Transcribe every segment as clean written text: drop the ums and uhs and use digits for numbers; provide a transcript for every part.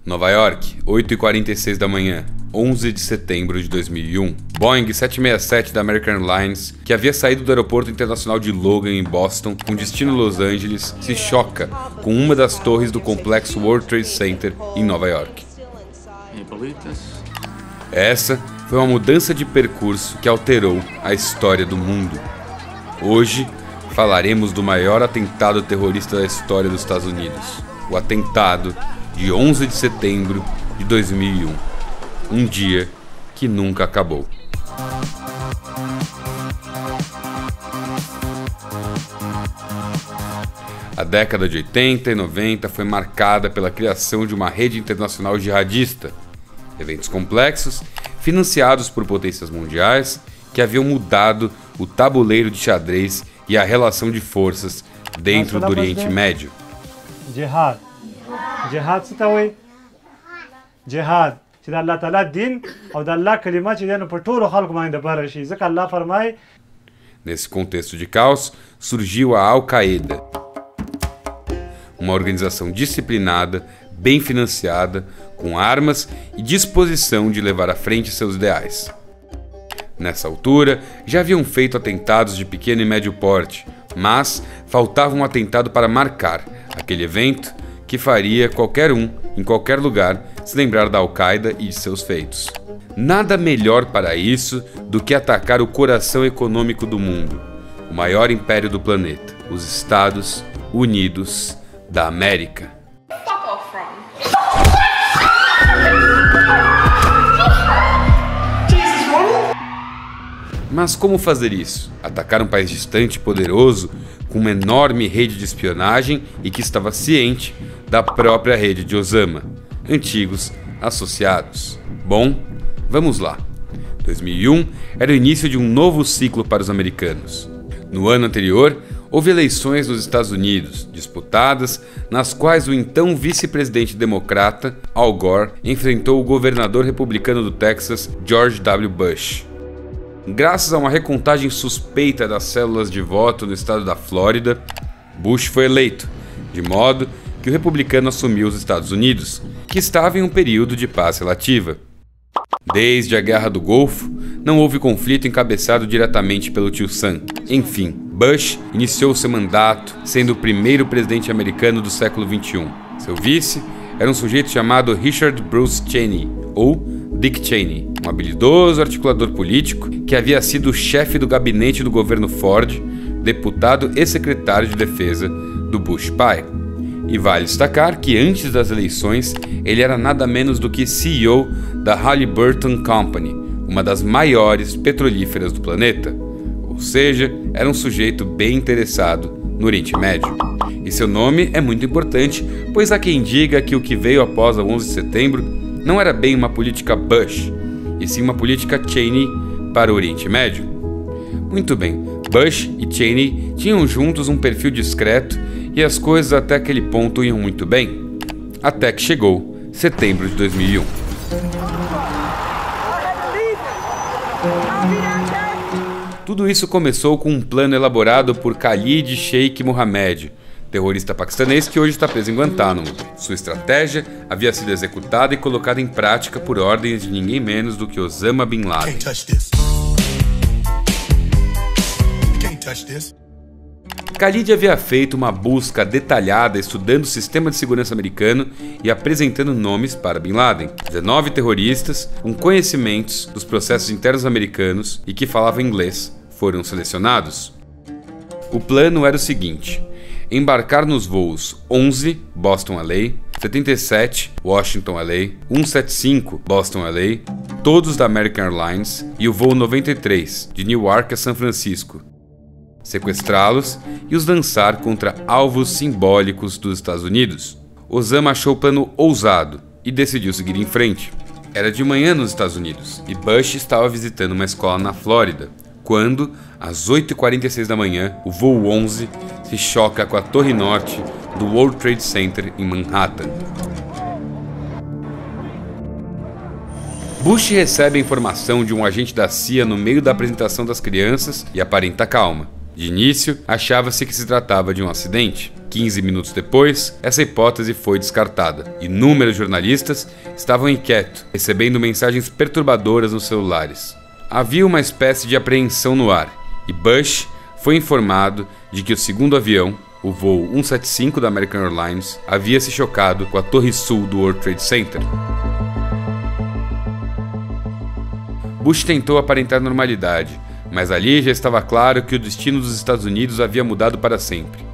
Nova York, 8h46 da manhã, 11 de setembro de 2001. Boeing 767 da American Airlines, que havia saído do aeroporto internacional de Logan, em Boston, com destino Los Angeles, se choca com uma das torres do complexo World Trade Center em Nova York. Essa foi uma mudança de percurso que alterou a história do mundo. Hoje, falaremos do maior atentado terrorista da história dos Estados Unidos, o atentado de 11 de setembro de 2001, um dia que nunca acabou. A década de 80 e 90 foi marcada pela criação de uma rede internacional jihadista, eventos complexos, financiados por potências mundiais, que haviam mudado o tabuleiro de xadrez e a relação de forças dentro do Oriente Médio. Jihad. Jihad se tahu jihad چې د الله تعالی دین او د الله کلمه چې دنه په ټولو خلکو باندې بار شي ځکه الله فرمای. Nesse contexto de caos, surgiu a Al-Qaeda, uma organização disciplinada, bem financiada, com armas e disposição de levar à frente seus ideais. Nessa altura, já haviam feito atentados de pequeno e médio porte, mas faltava um atentado para marcar aquele evento que faria qualquer um, em qualquer lugar, se lembrar da Al-Qaeda e de seus feitos. Nada melhor para isso do que atacar o coração econômico do mundo, o maior império do planeta, os Estados Unidos da América. Mas como fazer isso? Atacar um país distante e poderoso, com uma enorme rede de espionagem e que estava ciente da própria rede de Osama, antigos associados. Bom, vamos lá. 2001 era o início de um novo ciclo para os americanos. No ano anterior, houve eleições nos Estados Unidos, disputadas, nas quais o então vice-presidente democrata, Al Gore, enfrentou o governador republicano do Texas, George W. Bush. Graças a uma recontagem suspeita das células de voto no estado da Flórida, Bush foi eleito, de modo que o republicano assumiu os Estados Unidos, que estava em um período de paz relativa. Desde a Guerra do Golfo, não houve conflito encabeçado diretamente pelo tio Sam. Enfim, Bush iniciou seu mandato sendo o primeiro presidente americano do século XXI. Seu vice era um sujeito chamado Richard Bruce Cheney, ou Dick Cheney, um habilidoso articulador político que havia sido chefe do gabinete do governo Ford, deputado e secretário de defesa do Bush pai. E vale destacar que antes das eleições ele era nada menos do que CEO da Halliburton Company, uma das maiores petrolíferas do planeta. Ou seja, era um sujeito bem interessado no Oriente Médio. E seu nome é muito importante, pois há quem diga que o que veio após o 11 de setembro não era bem uma política Bush, e sim uma política Cheney para o Oriente Médio. Muito bem, Bush e Cheney tinham juntos um perfil discreto e as coisas até aquele ponto iam muito bem, até que chegou setembro de 2001. Tudo isso começou com um plano elaborado por Khalid Sheikh Mohammed, terrorista paquistanês que hoje está preso em Guantánamo. Sua estratégia havia sido executada e colocada em prática por ordens de ninguém menos do que Osama Bin Laden. Khalid havia feito uma busca detalhada estudando o sistema de segurança americano e apresentando nomes para Bin Laden. 19 terroristas com conhecimentos dos processos internos americanos e que falavam inglês foram selecionados. O plano era o seguinte: embarcar nos voos 11, Boston-LA, 77, Washington-LA, 175, Boston-LA, todos da American Airlines, e o voo 93, de Newark a São Francisco. Sequestrá-los e os lançar contra alvos simbólicos dos Estados Unidos. Osama achou o plano ousado e decidiu seguir em frente. Era de manhã nos Estados Unidos e Bush estava visitando uma escola na Flórida, quando, às 8h46 da manhã, o voo 11 se choca com a torre norte do World Trade Center em Manhattan. Bush recebe a informação de um agente da CIA no meio da apresentação das crianças e aparenta calma. De início, achava-se que se tratava de um acidente. 15 minutos depois, essa hipótese foi descartada. Inúmeros jornalistas estavam inquietos, recebendo mensagens perturbadoras nos celulares. Havia uma espécie de apreensão no ar, e Bush foi informado de que o segundo avião, o voo 175 da American Airlines, havia se chocado com a torre sul do World Trade Center. Bush tentou aparentar normalidade, mas ali já estava claro que o destino dos Estados Unidos havia mudado para sempre.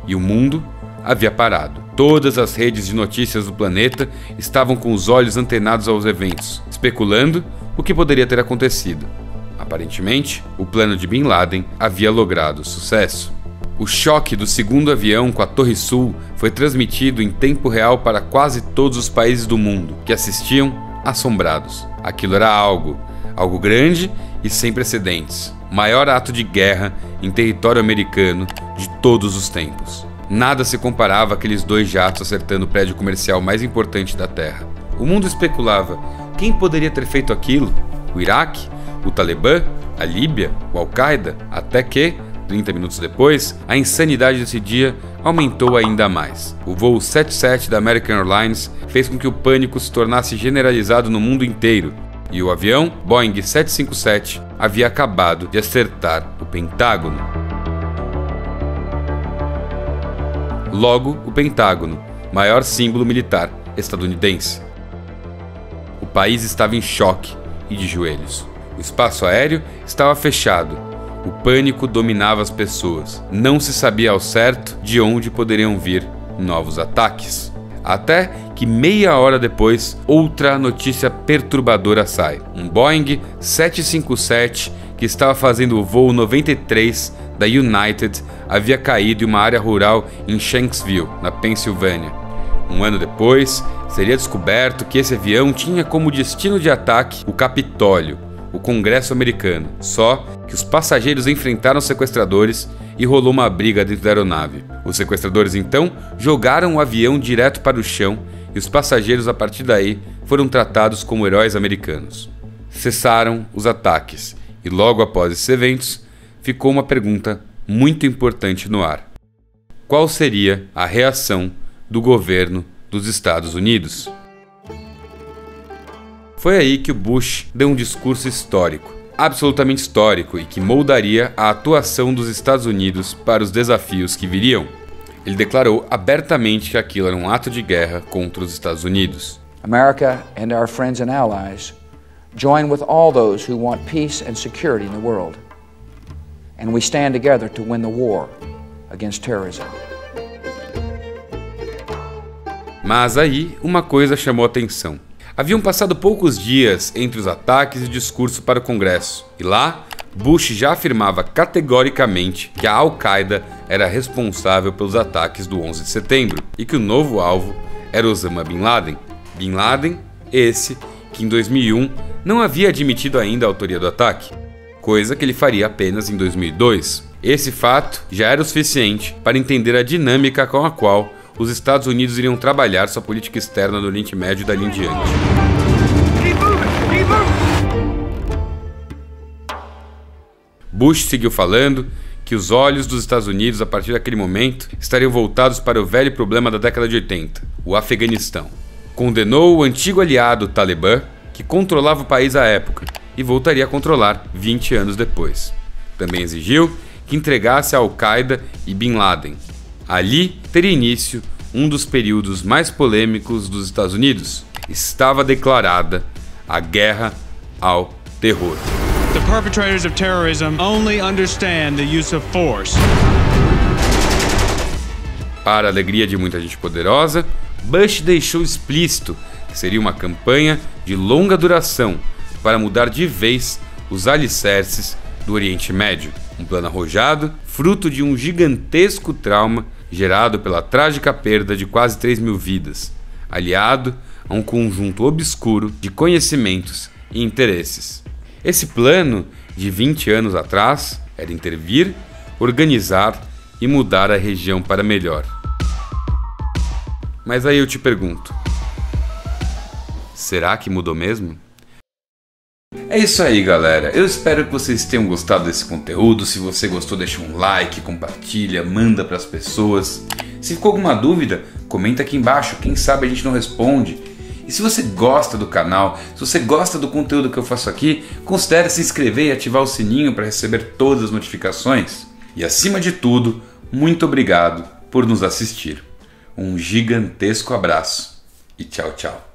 E o mundo havia parado. Todas as redes de notícias do planeta estavam com os olhos antenados aos eventos, especulando o que poderia ter acontecido. Aparentemente, o plano de Bin Laden havia logrado sucesso. O choque do segundo avião com a Torre Sul foi transmitido em tempo real para quase todos os países do mundo, que assistiam assombrados. Aquilo era algo grande e sem precedentes. Maior ato de guerra em território americano de todos os tempos. Nada se comparava àqueles 2 jatos acertando o prédio comercial mais importante da Terra. O mundo especulava quem poderia ter feito aquilo? O Iraque? O Talibã? A Líbia? O Al-Qaeda? Até que, 30 minutos depois, a insanidade desse dia aumentou ainda mais. O voo 77 da American Airlines fez com que o pânico se tornasse generalizado no mundo inteiro. E o avião, Boeing 757, havia acabado de acertar o Pentágono. Logo, o Pentágono, maior símbolo militar estadunidense. O país estava em choque e de joelhos. O espaço aéreo estava fechado. O pânico dominava as pessoas. Não se sabia ao certo de onde poderiam vir novos ataques. Até que meia hora depois, outra notícia perturbadora sai. Um Boeing 757 que estava fazendo o voo 93 da United havia caído em uma área rural em Shanksville, na Pensilvânia. Um ano depois, seria descoberto que esse avião tinha como destino de ataque o Capitólio, o Congresso americano. Só que os passageiros enfrentaram sequestradores e rolou uma briga dentro da aeronave. Os sequestradores então jogaram o avião direto para o chão e os passageiros a partir daí foram tratados como heróis americanos. Cessaram os ataques e logo após esses eventos ficou uma pergunta muito importante no ar. Qual seria a reação do governo dos Estados Unidos? Foi aí que o Bush deu um discurso histórico, absolutamente histórico e que moldaria a atuação dos Estados Unidos para os desafios que viriam. Ele declarou abertamente que aquilo era um ato de guerra contra os Estados Unidos. America and our friends and allies join with all those who want peace and security in the world. And we stand together to win the war against terrorism. Mas aí uma coisa chamou a atenção. Haviam passado poucos dias entre os ataques e o discurso para o Congresso, e lá, Bush já afirmava categoricamente que a Al-Qaeda era responsável pelos ataques do 11 de setembro e que o novo alvo era Osama Bin Laden. Bin Laden, esse que em 2001 não havia admitido ainda a autoria do ataque, coisa que ele faria apenas em 2002. Esse fato já era o suficiente para entender a dinâmica com a qual os Estados Unidos iriam trabalhar sua política externa no Oriente Médio e dali em diante. Bush seguiu falando que os olhos dos Estados Unidos, a partir daquele momento, estariam voltados para o velho problema da década de 80, o Afeganistão. Condenou o antigo aliado Talibã, que controlava o país à época, e voltaria a controlar 20 anos depois. Também exigiu que entregasse a Al-Qaeda e Bin Laden. Ali teria início um dos períodos mais polêmicos dos Estados Unidos. Estava declarada a guerra ao terror. The perpetrators of terrorism only understand the use of force. Para a alegria de muita gente poderosa, Bush deixou explícito que seria uma campanha de longa duração para mudar de vez os alicerces do Oriente Médio. Um plano arrojado, fruto de um gigantesco trauma gerado pela trágica perda de quase 3.000 vidas, aliado a um conjunto obscuro de conhecimentos e interesses. Esse plano, de 20 anos atrás, era intervir, organizar e mudar a região para melhor. Mas aí eu te pergunto, será que mudou mesmo? É isso aí, galera. Eu espero que vocês tenham gostado desse conteúdo. Se você gostou, deixa um like, compartilha, manda para as pessoas. Se ficou alguma dúvida, comenta aqui embaixo. Quem sabe a gente não responde. E se você gosta do canal, se você gosta do conteúdo que eu faço aqui, considere se inscrever e ativar o sininho para receber todas as notificações. E acima de tudo, muito obrigado por nos assistir. Um gigantesco abraço e tchau, tchau.